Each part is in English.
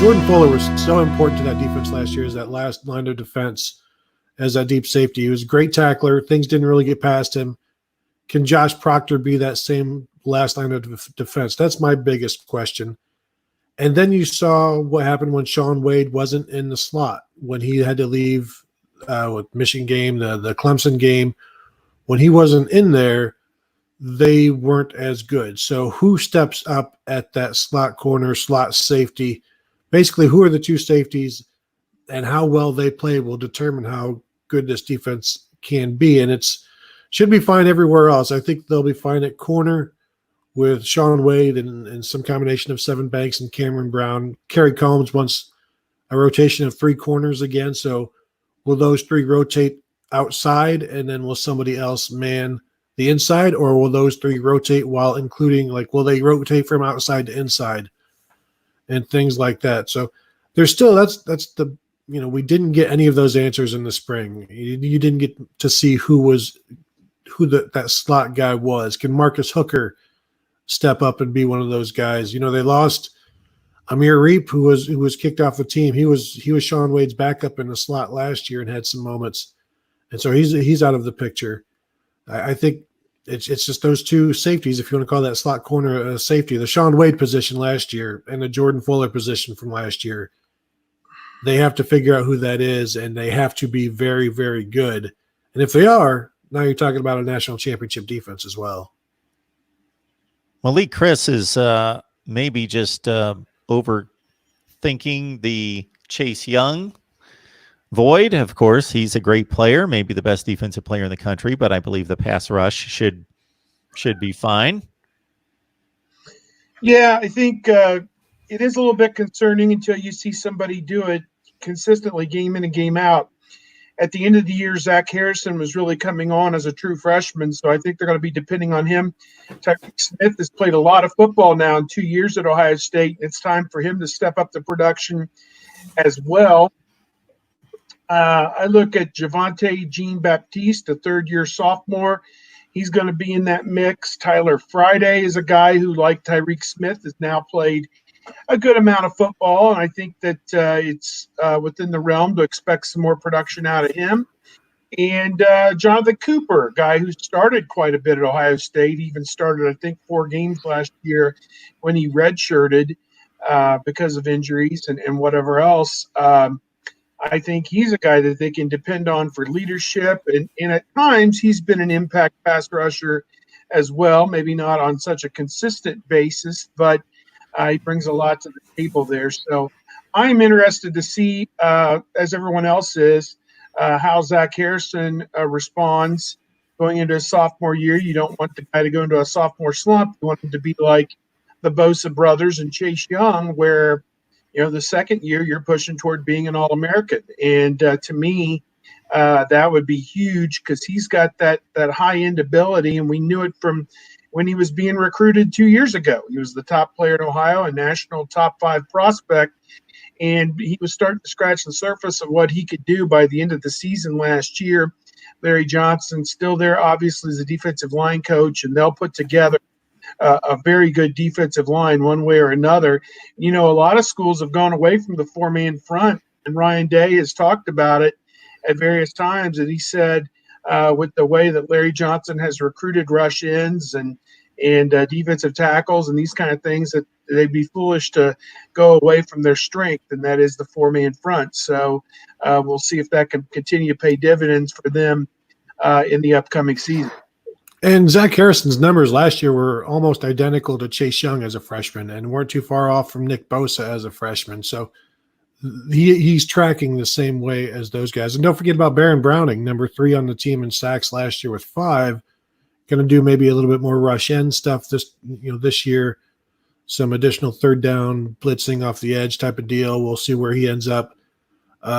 Jordan Fuller was so important to that defense last year as that last line of defense, as that deep safety. He was a great tackler. Things didn't really get past him. Can Josh Proctor be that same last line of defense? That's my biggest question. And then you saw what happened when Shaun Wade wasn't in the slot, when he had to leave with Michigan game, the Clemson game. When he wasn't in there, they weren't as good. So who steps up at that slot corner, slot safety? Basically, who are the two safeties, and how well they play will determine how good this defense can be. And it's should be fine everywhere else. I think they'll be fine at corner with Shaun Wade and some combination of Sevyn Banks and Cameron Brown. Kerry Combs wants a rotation of three corners again. So will those three rotate outside, and then will somebody else man the inside, or will those three rotate while including, like, will they rotate from outside to inside and things like that? So there's still, that's the, we didn't get any of those answers in the spring. You didn't get to see who that slot guy was. Can Marcus Hooker step up and be one of those guys? They lost Amir Reep, who was kicked off the team. He was Shaun Wade's backup in the slot last year and had some moments, and so he's out of the picture. I think it's just those two safeties, if you want to call that slot corner a safety, the Shaun Wade position last year and the Jordan Fuller position from last year. They have to figure out who that is, and they have to be very, very good. And if they are, now you're talking about a national championship defense as well. Malik Chris is maybe just overthinking the Chase Young void. Of course, he's a great player, maybe the best defensive player in the country, but I believe the pass rush should be fine. Yeah, I think it is a little bit concerning until you see somebody do it consistently game in and game out. At the end of the year, Zach Harrison was really coming on as a true freshman, so I think they're going to be depending on him. Tyreek Smith has played a lot of football now in 2 years at Ohio State. It's time for him to step up the production as well. I look at Javonte Jean Baptiste, a third-year sophomore. He's going to be in that mix. Tyler Friday is a guy who, like Tyreek Smith, has now played a good amount of football, and I think that it's within the realm to expect some more production out of him. And Jonathan Cooper, a guy who started quite a bit at Ohio State. He even started, I think, 4 games last year when he redshirted because of injuries and whatever else. I think he's a guy that they can depend on for leadership. And at times he's been an impact pass rusher as well, maybe not on such a consistent basis, but he brings a lot to the table there. So I'm interested to see, as everyone else is, how Zach Harrison responds going into a sophomore year. You don't want the guy to go into a sophomore slump. You want him to be like the Bosa brothers and Chase Young, where the second year you're pushing toward being an All-American. And to me, that would be huge because he's got that high-end ability, and we knew it from when he was being recruited 2 years ago. He was the top player in Ohio, a national top 5 prospect, and he was starting to scratch the surface of what he could do by the end of the season last year. Larry Johnson still there, obviously, as a defensive line coach, and they'll put together a very good defensive line one way or another. A lot of schools have gone away from the 4-man front, and Ryan Day has talked about it at various times, and he said with the way that Larry Johnson has recruited rush ends and defensive tackles and these kind of things, that they'd be foolish to go away from their strength, and that is the 4-man front. So we'll see if that can continue to pay dividends for them in the upcoming season. And Zach Harrison's numbers last year were almost identical to Chase Young as a freshman and weren't too far off from Nick Bosa as a freshman. So he's tracking the same way as those guys. And don't forget about Baron Browning, number 3 on the team in sacks last year with 5. Going to do maybe a little bit more rush end stuff this year, some additional third down blitzing off the edge type of deal. We'll see where he ends up.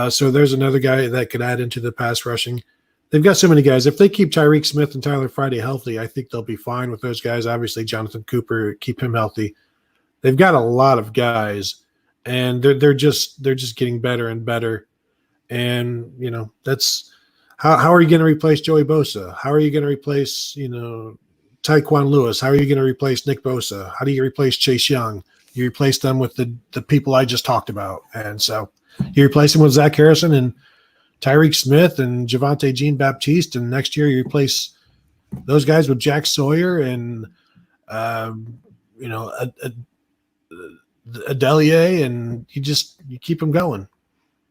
So there's another guy that could add into the pass rushing. They've got so many guys. If they keep Tyreek Smith and Tyler Friday healthy, I think they'll be fine with those guys. Obviously, Jonathan Cooper, keep him healthy. They've got a lot of guys, and they're just getting better and better. And that's how are you going to replace Joey Bosa? How are you going to replace Tyquan Lewis? How are you going to replace Nick Bosa? How do you replace Chase Young? You replace them with the people I just talked about. And so you replace them with Zach Harrison and Tyreek Smith and Javonte Jean Baptiste. And next year you replace those guys with Jack Sawyer and, Adelier, and you keep them going.